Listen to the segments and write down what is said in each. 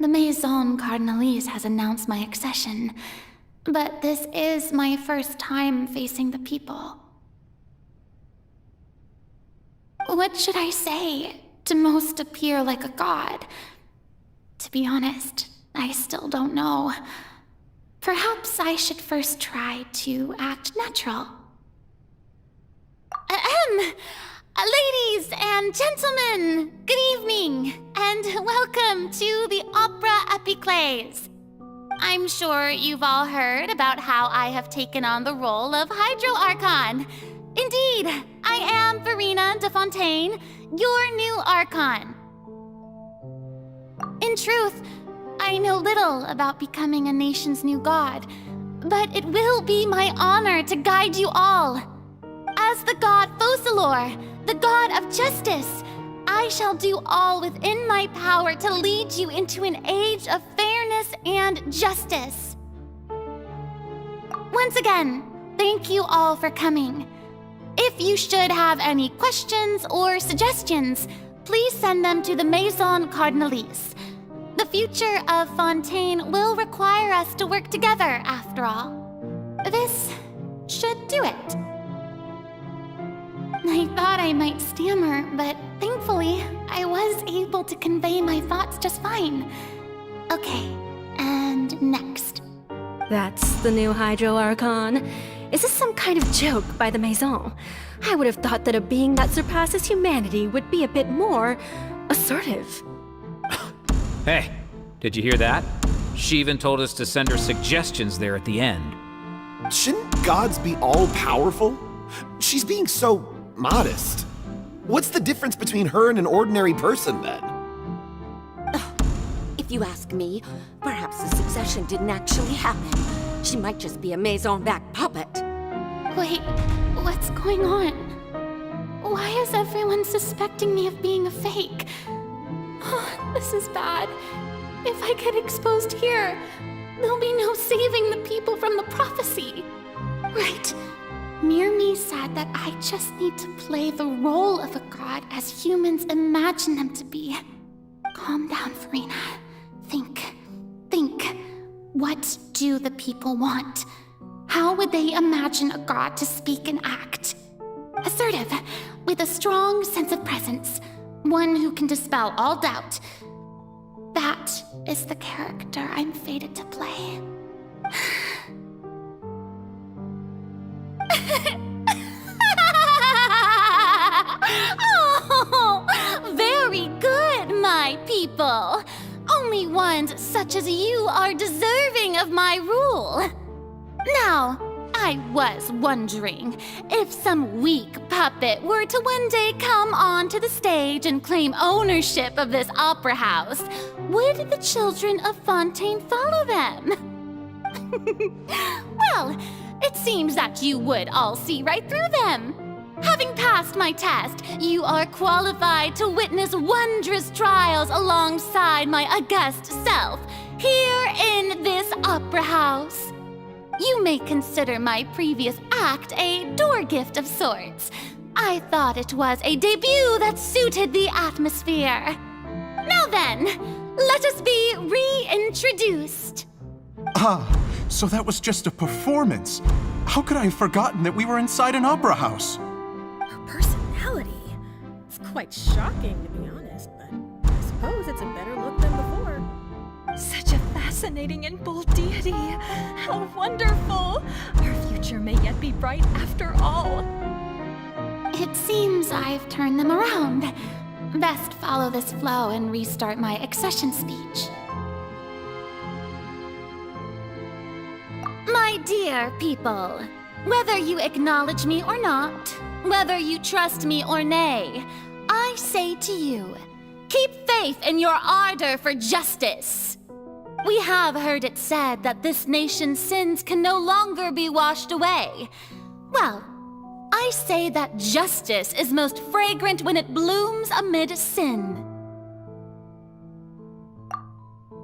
The Maison Cardinalise has announced my accession, but this is my first time facing the people. What should I say to most appear like a god? To be honest, I still don't know. Perhaps I should first try to act natural. Ladies and gentlemen, good evening, and welcome to the Opera Epiclese. I'm sure you've all heard about how I have taken on the role of Hydro Archon. Indeed, I am Furina de Fontaine, your new Archon. In truth, I know little about becoming a nation's new god, but it will be my honor to guide you all. As the god Focalor, the god of justice, I shall do all within my power to lead you into an age of fairness and justice. Once again, thank you all for coming. If you should have any questions or suggestions, please send them to the Maison Cardinalise. The future of Fontaine will require us to work together, after all. This should do it. I thought I might stammer, but thankfully, I was able to convey my thoughts just fine. Okay, and next. That's the new Hydro Archon. Is this some kind of joke by the Maison? I would have thought that a being that surpasses humanity would be a bit more assertive. Hey, did you hear that? She even told us to send her suggestions there at the end. Shouldn't gods be all-powerful? She's being so modest. What's the difference between her and an ordinary person, then? If you ask me, perhaps the succession didn't actually happen. She might just be a Maison-back puppet. Wait, what's going on? Why is everyone suspecting me of being a fake? Oh, this is bad. If I get exposed here, there'll be no saving the people from the prophecy. Right. Mirmi said that I just need to play the role of a god as humans imagine them to be. Calm down, Furina. Think. What do the people want? How would they imagine a god to speak and act? Assertive, with a strong sense of presence. One who can dispel all doubt. That is the character I'm fated to play. Oh, very good, my people. Only ones such as you are deserving of my rule. Now, I was wondering if some weak puppet were to one day come onto the stage and claim ownership of this opera house, would the children of Fontaine follow them? Well, it seems that you would all see right through them. Having passed my test, you are qualified to witness wondrous trials alongside my august self, here in this opera house. You may consider my previous act a door gift of sorts. I thought it was a debut that suited the atmosphere. Now then, let us be reintroduced. Ah, so that was just a performance. How could I have forgotten that we were inside an opera house? Her personality. It's quite shocking, to be honest, but I suppose it's a better look than before. Such a fascinating and bold deity. How wonderful! Our future may yet be bright after all. It seems I've turned them around. Best follow this flow and restart my accession speech. My dear people, whether you acknowledge me or not, whether you trust me or nay, I say to you, keep faith in your ardor for justice. We have heard it said that this nation's sins can no longer be washed away. Well, I say that justice is most fragrant when it blooms amid sin.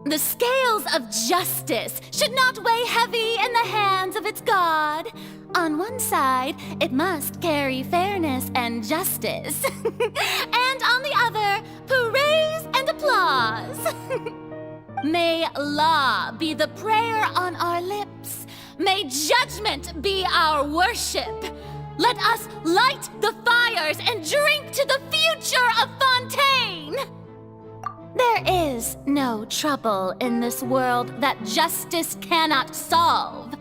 The scales of justice should not weigh heavy in the hands of its god. On one side, it must carry fairness and justice. And on the other, praise and applause. May law be the prayer on our lips. May judgment be our worship. Let us light the fires and drink to the future of Fontaine! There is no trouble in this world that justice cannot solve.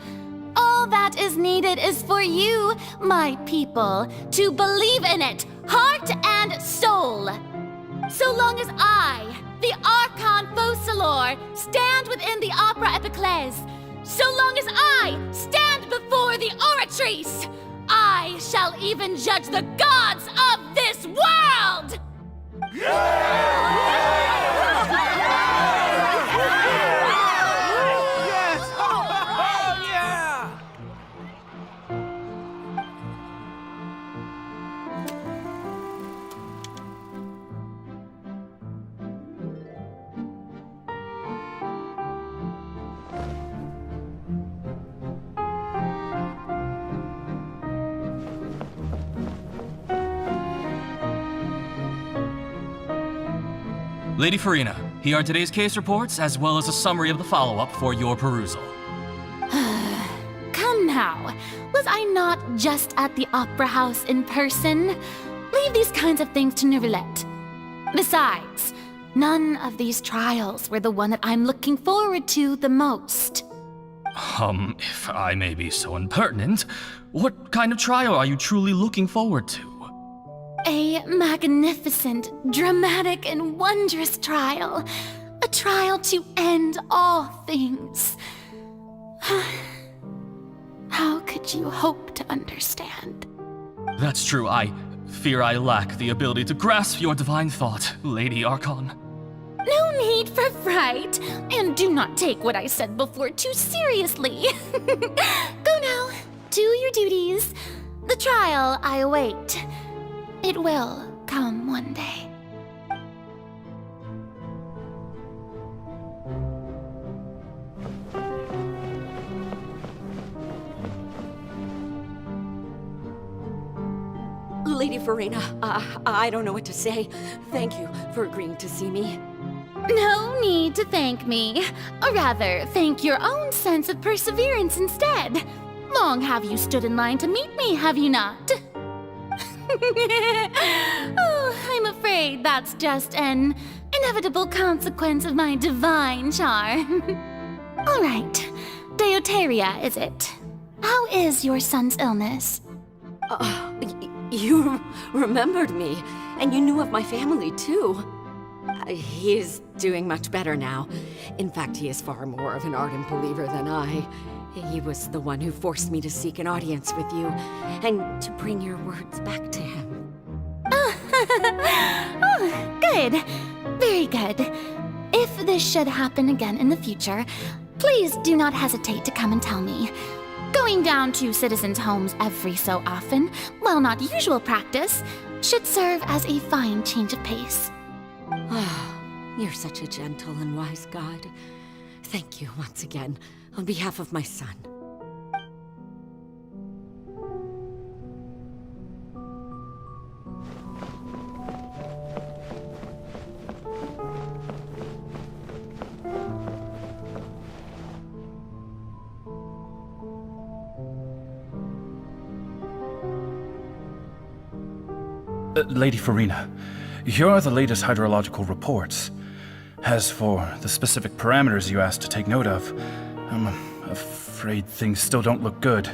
All that is needed is for you, my people, to believe in it, heart and soul. So long as I, the Archon Focalor, stand within the Opera Epiclese, so long as I stand before the Oratrice, I shall even judge the gods of this world! Lady Furina, here are today's case reports, as well as a summary of the follow-up for your perusal. Come now, was I not just at the Opera House in person? Leave these kinds of things to Neuvillette. Besides, none of these trials were the one that I'm looking forward to the most. If I may be so impertinent, what kind of trial are you truly looking forward to? A magnificent, dramatic, and wondrous trial. A trial to end all things. How could you hope to understand? That's true. I fear I lack the ability to grasp your divine thought, Lady Archon. No need for fright, and do not take what I said before too seriously. Go now, do your duties. The trial I await. It will come one day. Lady Furina, I don't know what to say. Thank you for agreeing to see me. No need to thank me. Or rather, thank your own sense of perseverance instead. Long have you stood in line to meet me, have you not? Oh, I'm afraid that's just an inevitable consequence of my divine charm. All right, Deoteria, is it? How is your son's illness? You remembered me, and you knew of my family, too. He is doing much better now. In fact, he is far more of an ardent believer than I. He was the one who forced me to seek an audience with you, and to bring your words back to him. Oh, good. Very good. If this should happen again in the future, please do not hesitate to come and tell me. Going down to citizens' homes every so often, while not usual practice, should serve as a fine change of pace. You're such a gentle and wise god. Thank you once again, on behalf of my son. Lady Furina, here are the latest hydrological reports. As for the specific parameters you asked to take note of, I'm afraid things still don't look good.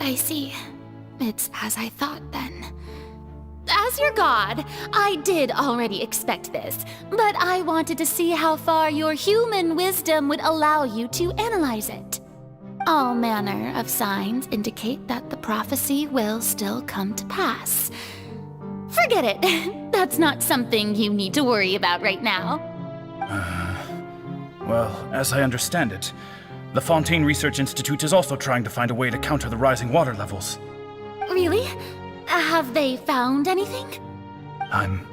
I see. It's as I thought, then. As your god, I did already expect this, but I wanted to see how far your human wisdom would allow you to analyze it. All manner of signs indicate that the prophecy will still come to pass. Forget it. That's not something you need to worry about right now. Well, as I understand it, the Fontaine Research Institute is also trying to find a way to counter the rising water levels. Really? Have they found anything? I'm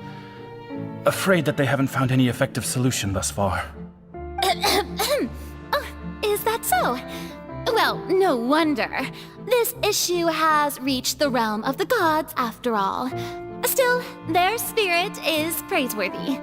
afraid that they haven't found any effective solution thus far. Oh, is that so? Well, no wonder. This issue has reached the realm of the gods, after all. Still, their spirit is praiseworthy.